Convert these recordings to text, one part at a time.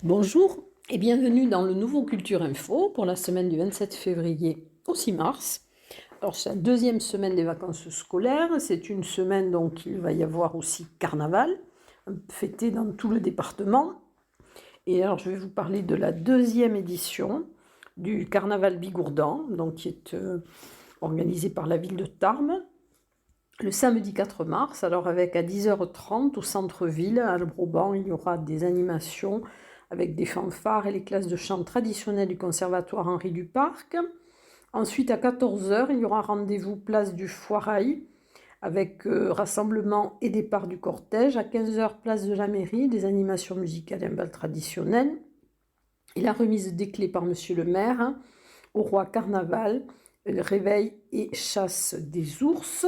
Bonjour et bienvenue dans le nouveau Culture Info pour la semaine du 27 février au 6 mars. Alors c'est la deuxième semaine des vacances scolaires, c'est une semaine donc il va y avoir aussi carnaval, fêté dans tout le département. Et alors je vais vous parler de la deuxième édition du carnaval Bigourdan, donc qui est organisé par la ville de Tarbes. Le samedi 4 mars, alors avec à 10h30 au centre-ville, à Albroban, il y aura des animations avec des fanfares et les classes de chant traditionnelles du conservatoire Henri Duparc. Ensuite, à 14h, il y aura rendez-vous place du Foirail avec rassemblement et départ du cortège. À 15h, place de la mairie, des animations musicales et un bal traditionnel. Et la remise des clés par monsieur le maire au roi carnaval, le réveil et chasse des ours.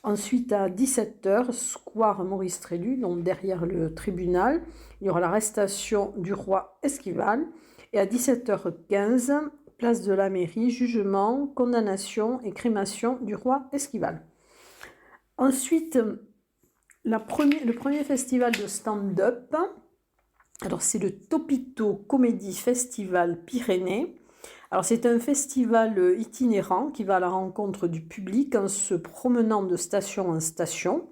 Ensuite, à 17h, square Maurice Trélu, donc derrière le tribunal, il y aura l'arrestation du roi Esquival. Et à 17h15, place de la mairie, jugement, condamnation et crémation du roi Esquival. Ensuite, le premier festival de stand-up, alors c'est le Topito Comédie Festival Pyrénées. Alors c'est un festival itinérant qui va à la rencontre du public en se promenant de station en station.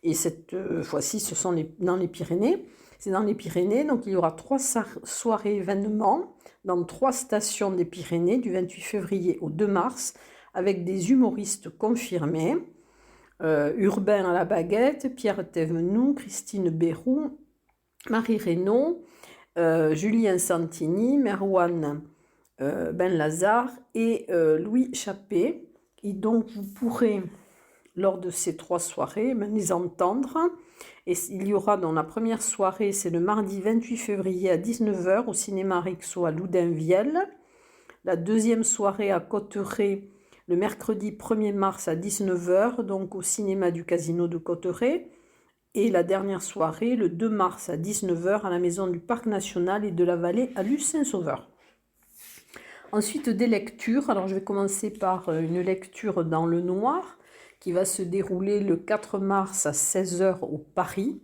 Et cette fois-ci, ce sont dans les Pyrénées. C'est dans les Pyrénées, donc il y aura 3 soirées événements dans 3 stations des Pyrénées du 28 février au 2 mars avec des humoristes confirmés. Urbain à la baguette, Pierre Thévenoud, Christine Bérou, Marie Reynaud, Julien Santini, Merwan Ben Lazare et Louis Chappé. Et donc vous pourrez, lors de ces 3 soirées, les entendre. Et il y aura dans la première soirée, c'est le mardi 28 février à 19h au cinéma Rixo à Loudunvielle. La deuxième soirée à Cotteret, le mercredi 1er mars à 19h, donc au cinéma du Casino de Cotteret. Et la dernière soirée, le 2 mars à 19h, à la maison du Parc National et de la Vallée à Luce-Saint-Sauveur. Ensuite, des lectures. Alors, je vais commencer par une lecture dans le noir qui va se dérouler le 4 mars à 16h au Paris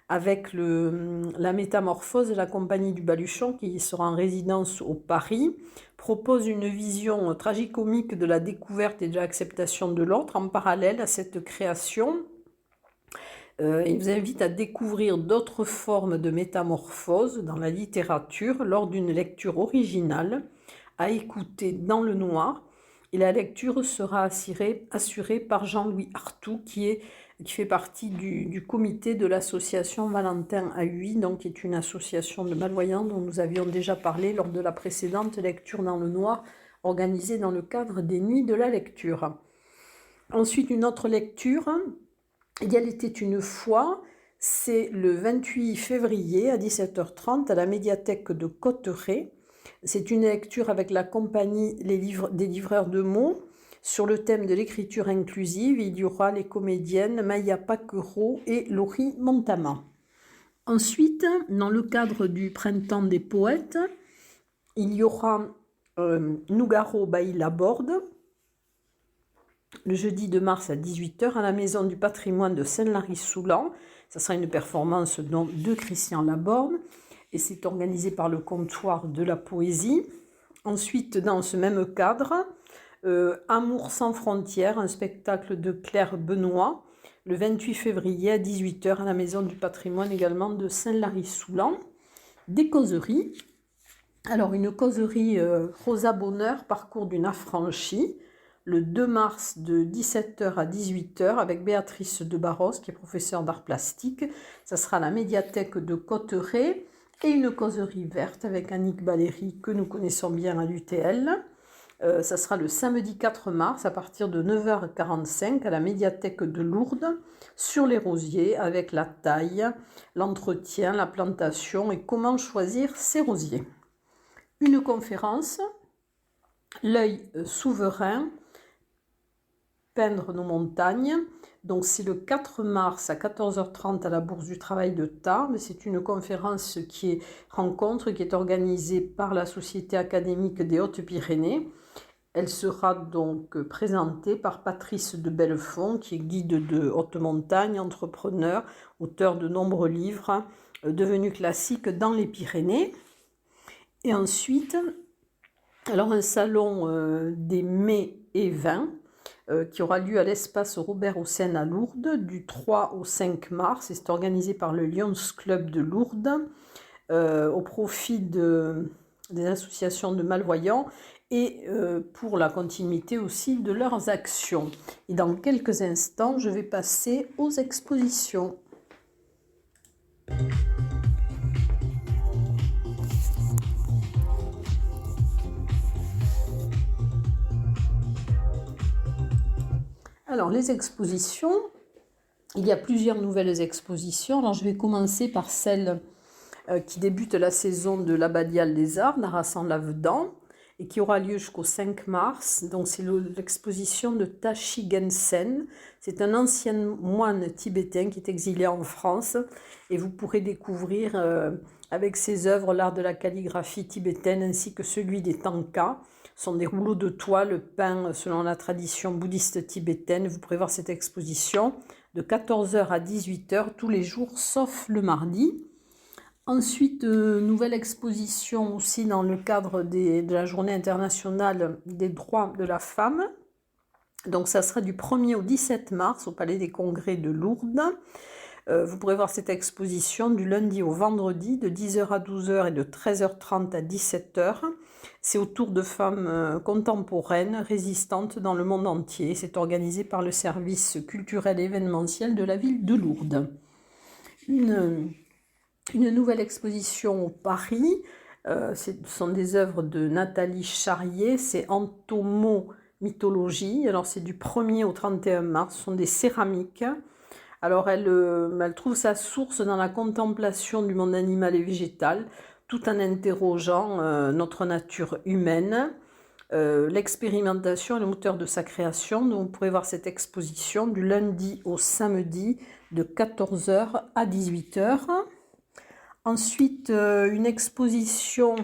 avec la métamorphose de la compagnie du Baluchon qui sera en résidence au Paris, propose une vision tragicomique de la découverte et de l'acceptation de l'autre en parallèle à cette création. Il vous invite à découvrir d'autres formes de métamorphose dans la littérature lors d'une lecture originale à écouter dans le noir. Et la lecture sera assurée par Jean-Louis Artout, qui fait partie du comité de l'association Valentin à Huy, donc qui est une association de malvoyants dont nous avions déjà parlé lors de la précédente lecture dans le noir, organisée dans le cadre des Nuits de la lecture. Ensuite, une autre lecture, Il y était une fois, c'est le 28 février à 17h30 à la médiathèque de Cotteret. C'est une lecture avec la compagnie des livreurs de mots sur le thème de l'écriture inclusive. Il y aura les comédiennes Maya Paquereau et Laurie Montama. Ensuite, dans le cadre du Printemps des poètes, il y aura Nougaro Bailly-Laborde, le jeudi 2 mars à 18h à la Maison du patrimoine de Saint-Lary-Soulan. Ça sera une performance de Christian Laborde et c'est organisé par le comptoir de la poésie. Ensuite, dans ce même cadre, Amour sans frontières, un spectacle de Claire Benoît, le 28 février à 18h à la Maison du patrimoine également de Saint-Lary-Soulan. Des causeries. Alors, une causerie Rosa Bonheur, parcours d'une affranchie, le 2 mars de 17h à 18h avec Béatrice de Barros, qui est professeure d'art plastique. Ça sera à la médiathèque de Cotteret. Et une causerie verte avec Annick Valéry, que nous connaissons bien à l'UTL. Ça sera le samedi 4 mars à partir de 9h45 à la médiathèque de Lourdes sur les rosiers avec la taille, l'entretien, la plantation et comment choisir ses rosiers. Une conférence, L'œil souverain, peindre nos montagnes. Donc c'est le 4 mars à 14h30 à la Bourse du Travail de Tarbes. C'est une conférence qui est organisée par la Société académique des Hautes-Pyrénées. Elle sera donc présentée par Patrice de Bellefond, qui est guide de haute montagne, entrepreneur, auteur de nombreux livres devenus classiques dans les Pyrénées. Et ensuite, alors un salon des mets et vins qui aura lieu à l'espace Robert Hossein à Lourdes du 3 au 5 mars. C'est organisé par le Lions Club de Lourdes au profit des associations de malvoyants et pour la continuité aussi de leurs actions. Et dans quelques instants, je vais passer aux expositions. Alors, les expositions, il y a plusieurs nouvelles expositions. Alors, je vais commencer par celle qui débute la saison de l'Abbadiale des Arts, d'Arras-en-Lavedan, et qui aura lieu jusqu'au 5 mars. Donc, c'est l'exposition de Tashi Gensen. C'est un ancien moine tibétain qui est exilé en France, et vous pourrez découvrir avec ses œuvres l'art de la calligraphie tibétaine ainsi que celui des tankas. Ce sont des rouleaux de toile peints selon la tradition bouddhiste tibétaine. Vous pourrez voir cette exposition de 14h à 18h tous les jours sauf le mardi. Ensuite, nouvelle exposition aussi dans le cadre de la Journée internationale des droits de la femme. Donc ça sera du 1er au 17 mars au Palais des Congrès de Lourdes. Vous pourrez voir cette exposition du lundi au vendredi de 10h à 12h et de 13h30 à 17h. C'est autour de femmes contemporaines résistantes dans le monde entier. C'est organisé par le service culturel et événementiel de la ville de Lourdes. Une nouvelle exposition au Paris. Ce sont des œuvres de Nathalie Charrier. C'est Entomomythologie. Alors c'est du 1er au 31 mars. Ce sont des céramiques. Alors elle trouve sa source dans la contemplation du monde animal et végétal, tout en interrogeant notre nature humaine, l'expérimentation et le moteur de sa création. Donc vous pourrez voir cette exposition du lundi au samedi de 14h à 18h. Ensuite, une exposition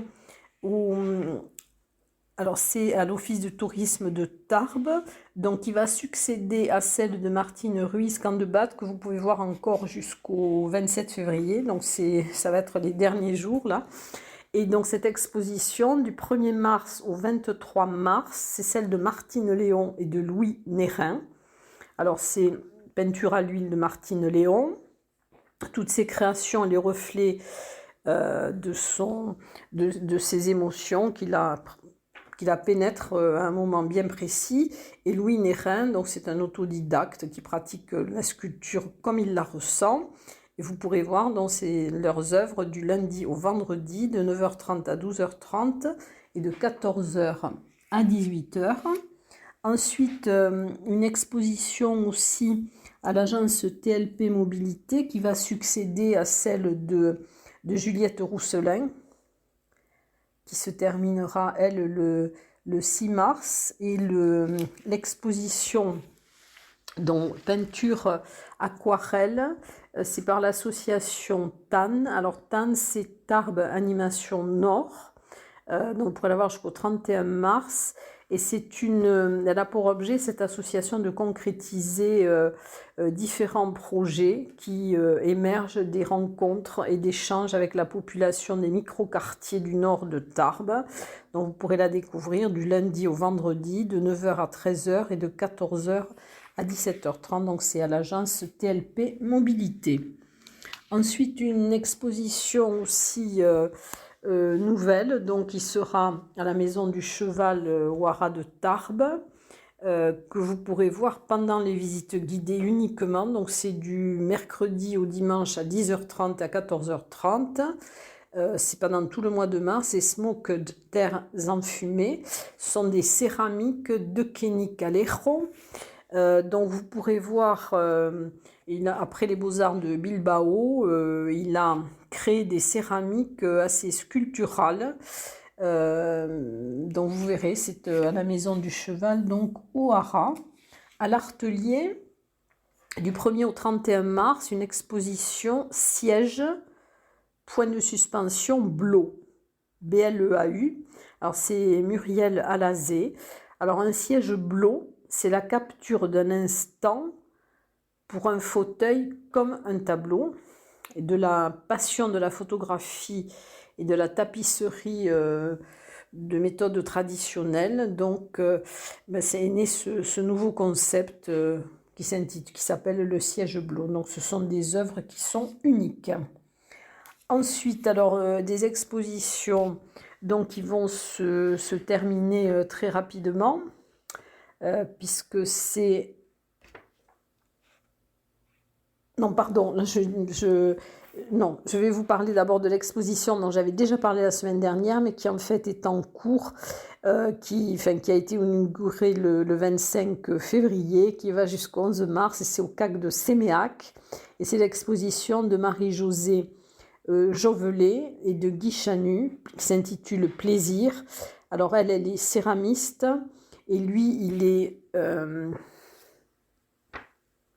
alors c'est à l'Office de tourisme de Tarbes, donc qui va succéder à celle de Martine Ruiz-Candebat, que vous pouvez voir encore jusqu'au 27 février. Donc ça va être les derniers jours là. Et donc cette exposition du 1er mars au 23 mars, c'est celle de Martine Léon et de Louis Nérin. Alors c'est peinture à l'huile de Martine Léon. Toutes ces créations, les reflets de ses émotions qu'il la pénètre à un moment bien précis. Et Louis Nérin, donc c'est un autodidacte qui pratique la sculpture comme il la ressent. Et vous pourrez voir donc leurs œuvres du lundi au vendredi de 9h30 à 12h30 et de 14h à 18h. Ensuite, une exposition aussi à l'agence TLP Mobilité qui va succéder à celle de Juliette Rousselin, qui se terminera, elle, le 6 mars. Et l'exposition, donc peinture aquarelle, c'est par l'association TAN. Alors TAN, c'est Tarbes Animation Nord. Donc vous pourrez la voir jusqu'au 31 mars. Et elle a pour objet, cette association, de concrétiser différents projets qui émergent des rencontres et d'échanges avec la population des micro-quartiers du nord de Tarbes. Donc vous pourrez la découvrir du lundi au vendredi de 9h à 13h et de 14h à 17h30. Donc c'est à l'agence TLP Mobilité. Ensuite, une exposition aussi nouvelle, donc qui sera à la Maison du Cheval au Haras de Tarbes, que vous pourrez voir pendant les visites guidées uniquement. Donc c'est du mercredi au dimanche à 10h30 à 14h30. C'est pendant tout le mois de mars. Et Smoked Terres Enfumées, ce sont des céramiques de Kenny Callejo. Donc vous pourrez voir, après les Beaux-Arts de Bilbao, il a créé des céramiques assez sculpturales. Donc vous verrez, c'est à la Maison du Cheval, donc au Haras. À l'Artelier, du 1er au 31 mars, une exposition siège, point de suspension, Blau, B-L-E-A-U. Alors c'est Muriel Alazé. Alors un siège blow, c'est la capture d'un instant pour un fauteuil comme un tableau, et de la passion de la photographie et de la tapisserie de méthode traditionnelle. Donc c'est né ce nouveau concept qui s'appelle le siège blow. Donc ce sont des œuvres qui sont uniques. Ensuite, alors des expositions donc, qui vont se terminer très rapidement, puisque c'est... Non, pardon, non, je vais vous parler d'abord de l'exposition dont j'avais déjà parlé la semaine dernière, mais qui en fait est en cours, qui a été inaugurée le 25 février, qui va jusqu'au 11 mars, et c'est au CAC de Séméac. Et c'est l'exposition de Marie-Josée Jovelet et de Guy Chanu, qui s'intitule Plaisir. Alors elle est céramiste, et lui, il est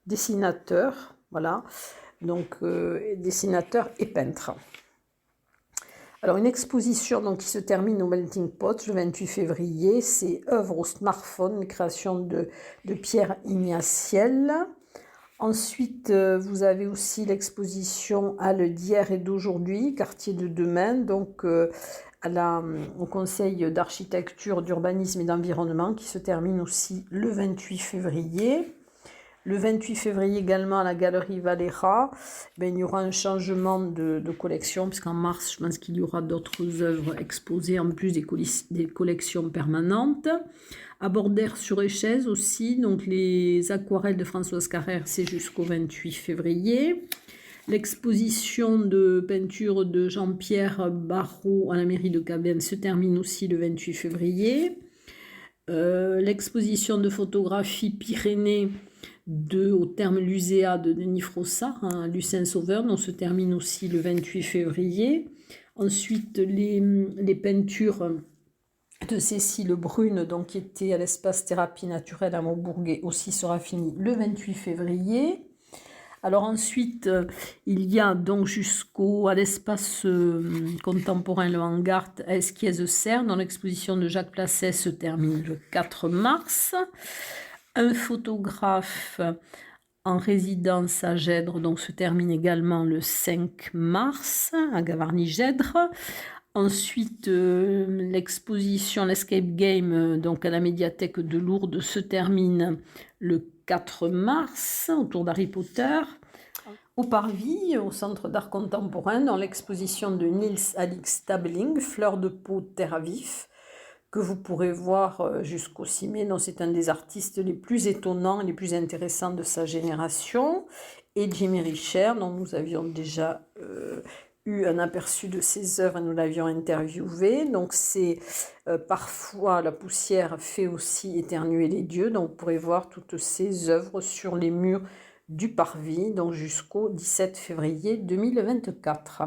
dessinateur, voilà, donc dessinateur et peintre. Alors une exposition donc, qui se termine au Melting Pot le 28 février, c'est œuvres au smartphone, une création de Pierre Ignatiel. Ensuite, vous avez aussi l'exposition Halles d'hier et d'aujourd'hui, quartier de demain, donc au Conseil d'architecture, d'urbanisme et d'environnement, qui se termine aussi le 28 février. Le 28 février également à la Galerie Valera, il y aura un changement de collection, puisqu'en mars, je pense qu'il y aura d'autres œuvres exposées, en plus des collections permanentes. À Bordères-sur-Échez aussi, donc les aquarelles de Françoise Carrère, c'est jusqu'au 28 février. L'exposition de peinture de Jean-Pierre Barrault à la mairie de Cabane se termine aussi le 28 février. L'exposition de photographie Pyrénées au terme Luséa de Denis Frossard à Lucin-Sauveur, on se termine aussi le 28 février. Ensuite, les peintures de Cécile Brune, donc, qui était à l'espace thérapie naturelle à Montbourguet, aussi sera fini le 28 février. Alors ensuite, il y a donc à l'espace contemporain Le Hangar à Esquiez-Serre, dont l'exposition de Jacques Placet se termine le 4 mars. Un photographe en résidence à Gèdre, donc se termine également le 5 mars à Gavarnie-Gèdre. Ensuite, l'exposition L'Escape Game, donc à la médiathèque de Lourdes, se termine le 4 mars autour d'Harry Potter. Au Parvis, au Centre d'art contemporain, dans l'exposition de Niels Alix Stabling, Fleurs de peau, terre à vif, que vous pourrez voir jusqu'au 6 mai. Donc, c'est un des artistes les plus étonnants et les plus intéressants de sa génération. Et Jimmy Richer, dont nous avions déjà eu un aperçu de ses œuvres et nous l'avions interviewé. Donc, c'est parfois la poussière fait aussi éternuer les dieux. Donc, vous pourrez voir toutes ses œuvres sur les murs du Parvis, donc jusqu'au 17 février 2024.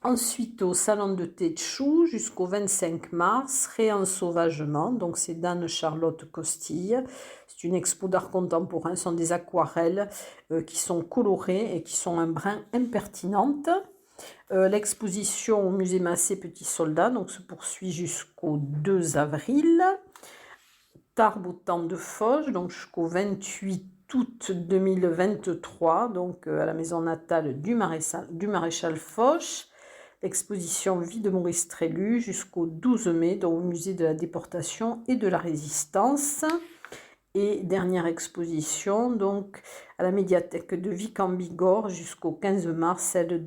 Ensuite, au Salon de Tétchou, jusqu'au 25 mars, Réensauvagement, donc c'est d'Anne-Charlotte Costille. C'est une expo d'art contemporain, ce sont des aquarelles qui sont colorées et qui sont un brin impertinentes. L'exposition au musée Massé Petit Soldat donc, se poursuit jusqu'au 2 avril. Tarbes au temps de Foch, donc jusqu'au 28 août 2023, donc à la maison natale du maréchal Foch. L'exposition Vie de Maurice Trélu jusqu'au 12 mai, donc au musée de la déportation et de la résistance. Et dernière exposition, donc à la médiathèque de Vic en Bigorre jusqu'au 15 mars, celle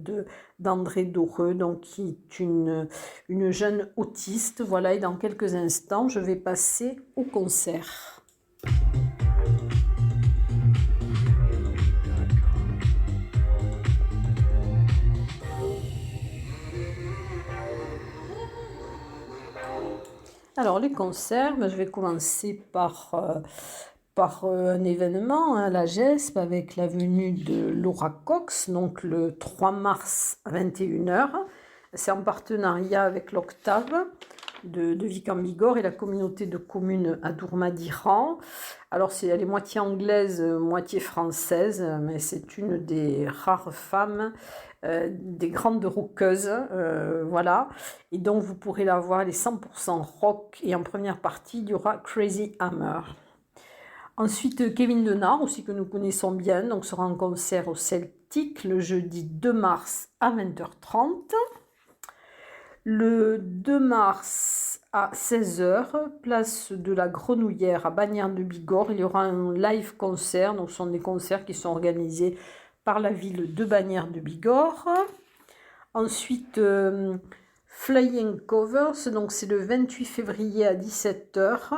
d'André Doreux, donc qui est une jeune autiste. Voilà, et dans quelques instants, je vais passer au concert. Alors les concerts, je vais commencer par un événement à la GESP avec la venue de Laura Cox, donc le 3 mars à 21h. C'est en partenariat avec l'Octave de Vic en Bigorre et la communauté de communes Adourma-Diran. Alors elle est moitié anglaise, moitié française, mais c'est une des rares femmes des grandes rockeuses, voilà. Et donc vous pourrez la voir, elle est 100% rock. Et en première partie, il y aura Crazy Hammer. Ensuite, Kevin Denard, aussi que nous connaissons bien, donc sera en concert au Celtic le jeudi 2 mars à 20h30. Le 2 mars à 16h, place de la Grenouillère à Bagnères de Bigorre, il y aura un live concert. Donc ce sont des concerts qui sont organisés par la ville de Bagnères de Bigorre. Ensuite, Flying Covers, donc c'est le 28 février à 17h.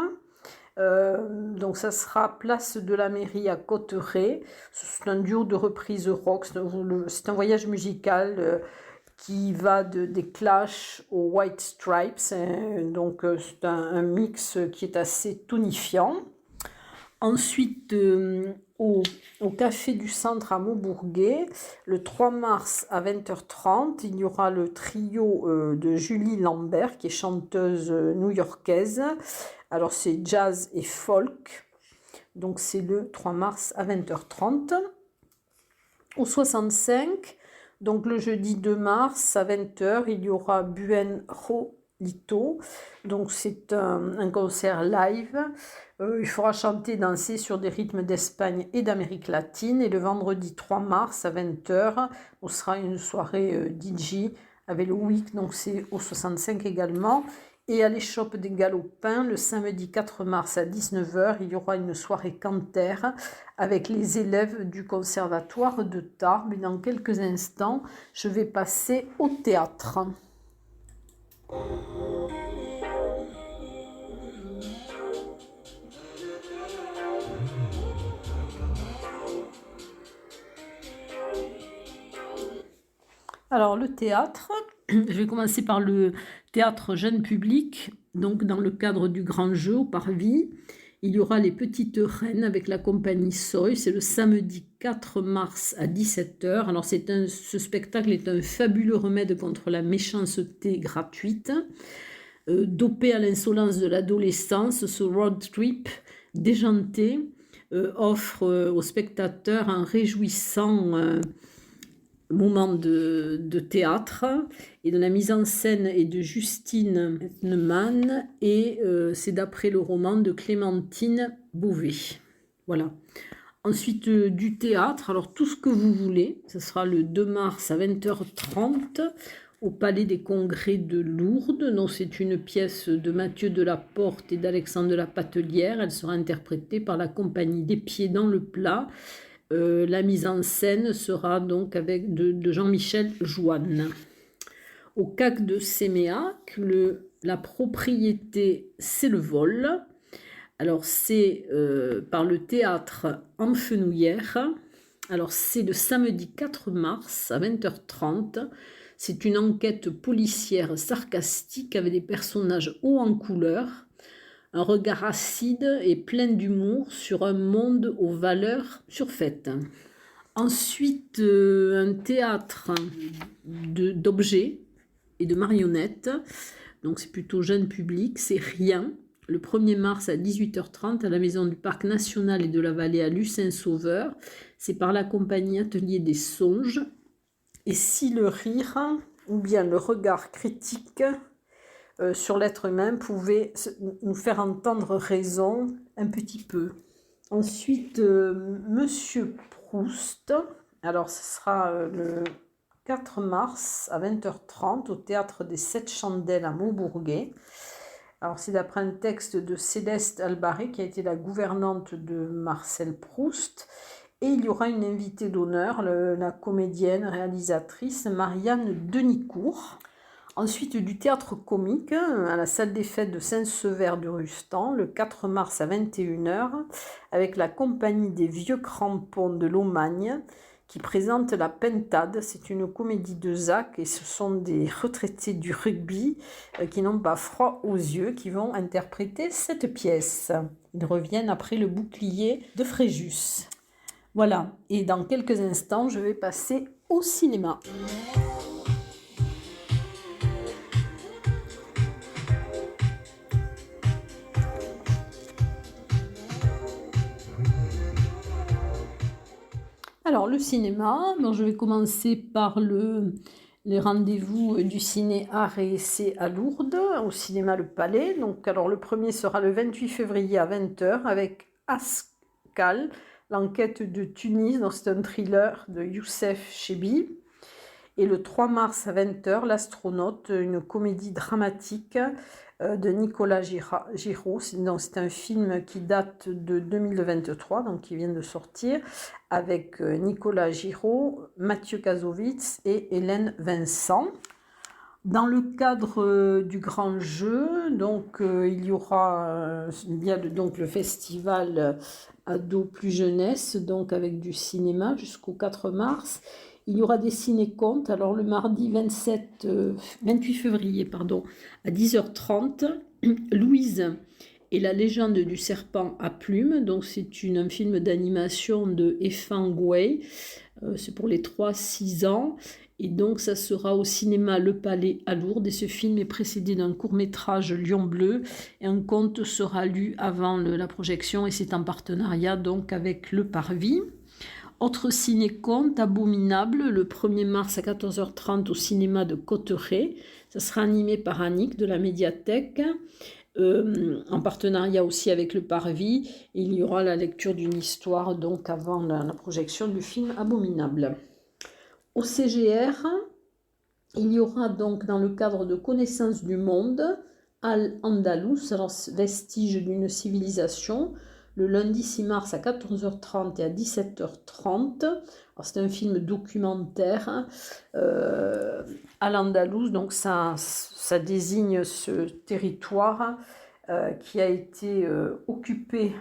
Donc ça sera place de la mairie à Cotteret. C'est un duo de reprises rock, c'est un voyage musical qui va des Clash aux White Stripes, donc c'est un mix qui est assez tonifiant. Ensuite, au Café du Centre à Maubourguet, le 3 mars à 20h30, il y aura le trio de Julie Lambert, qui est chanteuse new-yorkaise. Alors c'est jazz et folk, donc c'est le 3 mars à 20h30. Au 65, donc le jeudi 2 mars à 20h, il y aura Buen Rolito. Donc c'est un concert live. Il faudra chanter, danser sur des rythmes d'Espagne et d'Amérique latine. Et le vendredi 3 mars à 20h, on sera une soirée DJ avec le Week, donc c'est au 65 également. Et à l'échoppe des Galopins, le samedi 4 mars à 19h, il y aura une soirée canter avec les élèves du Conservatoire de Tarbes. Et dans quelques instants, je vais passer au théâtre. Alors le théâtre, je vais commencer par le théâtre jeune public, donc dans le cadre du Grand Jeu au Parvis. Il y aura Les Petites Reines avec la compagnie Soy, c'est le samedi 4 mars à 17h. Alors ce spectacle est un fabuleux remède contre la méchanceté gratuite. Dopé à l'insolence de l'adolescence, ce road trip déjanté offre aux spectateurs un réjouissant moment de théâtre, et de la mise en scène est de Justine Neumann, et c'est d'après le roman de Clémentine Beauvais. Voilà. Ensuite, du théâtre, alors tout ce que vous voulez, ce sera le 2 mars à 20h30 au Palais des Congrès de Lourdes. Donc, c'est une pièce de Mathieu Delaporte et d'Alexandre de la Patelière. Elle sera interprétée par la compagnie des Pieds dans le Plat. La mise en scène sera donc avec de Jean-Michel Joanne. Au CAC de Séméac, la propriété, c'est le vol. Alors c'est par le théâtre en Fenouillère. Alors c'est le samedi 4 mars à 20h30. C'est une enquête policière sarcastique avec des personnages hauts en couleur, un regard acide et plein d'humour sur un monde aux valeurs surfaites. Ensuite, un théâtre d'objets et de marionnettes. Donc c'est plutôt jeune public, c'est Rien. Le 1er mars à 18h30 à la Maison du Parc National et de la Vallée à Lucin-Sauveur. C'est par la compagnie Atelier des Songes. Et si le rire ou bien le regard critique sur l'être humain pouvait nous faire entendre raison un petit peu. Ensuite, Monsieur Proust. Alors, ce sera le 4 mars à 20h30 au Théâtre des Sept Chandelles à Maubourguet. Alors, c'est d'après un texte de Céleste Albaré, qui a été la gouvernante de Marcel Proust. Et il y aura une invitée d'honneur, la comédienne, réalisatrice Marianne Denicourt. Ensuite, du théâtre comique à la salle des fêtes de Saint-Sever de Rustan, le 4 mars à 21h, avec la compagnie des Vieux Crampons de Lomagne, qui présente La Pentade. C'est une comédie de Zach, et ce sont des retraités du rugby qui n'ont pas froid aux yeux qui vont interpréter cette pièce. Ils reviennent après Le Bouclier de Fréjus. Voilà, et dans quelques instants, je vais passer au cinéma. Alors, le cinéma, bon, je vais commencer par les rendez-vous du ciné Art et Essai à Lourdes, au cinéma Le Palais. Donc, alors, le premier sera le 28 février à 20 h avec Ascal, l'enquête de Tunis. Donc, c'est un thriller de Youssef Chebbi. Et le 3 mars à 20 h, L'Astronaute, une comédie dramatique de Nicolas Giraud. C'est un film qui date de 2023, donc qui vient de sortir, avec Nicolas Giraud, Mathieu Kassovitz et Hélène Vincent. Dans le cadre du grand jeu, donc il y aura donc le festival Ado plus jeunesse, donc avec du cinéma jusqu'au 4 mars. Il y aura des ciné-contes. Alors le mardi 28 février à 10 h 30, Louise et la légende du serpent à plumes. Donc c'est un film d'animation de Efan Gouey. C'est pour les 3-6 ans. Et donc ça sera au cinéma Le Palais à Lourdes. Et ce film est précédé d'un court-métrage Lion Bleu. Et un conte sera lu avant la projection. Et c'est en partenariat donc avec Le Parvis. Autre ciné-conte, Abominable, le 1er mars à 14 h 30 au cinéma de Cotteret. Ça sera animé par Annick de la médiathèque, en partenariat aussi avec Le Parvis. Et il y aura la lecture d'une histoire donc avant la projection du film Abominable. Au CGR, il y aura donc dans le cadre de Connaissance du monde, Al-Andalus, vestige d'une civilisation, le lundi 6 mars à 14 h 30 et à 17 h 30. C'est un film documentaire à l'Andalous, donc ça désigne ce territoire qui a été occupé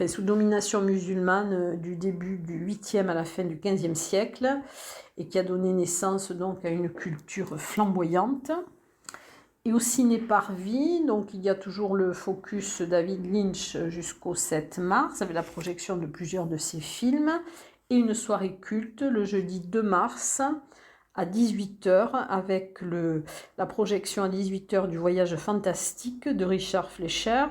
sous domination musulmane du début du 8e à la fin du 15e siècle et qui a donné naissance donc à une culture flamboyante. Et au ciné Parvis, donc il y a toujours le focus David Lynch jusqu'au 7 mars, avec la projection de plusieurs de ses films, et une soirée culte le jeudi 2 mars à 18 h avec la projection à 18 h du Voyage fantastique de Richard Fleischer.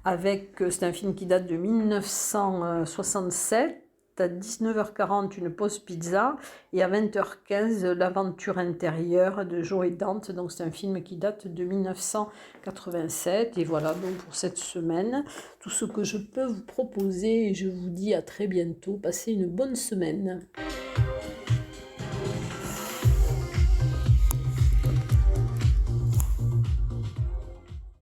C'est un film qui date de 1967. À 19 h 40, une pause pizza, et à 20 h 15, L'aventure intérieure de Joe Dante. Donc c'est un film qui date de 1987. Et voilà donc pour cette semaine tout ce que je peux vous proposer, et je vous dis à très bientôt. Passez une bonne semaine.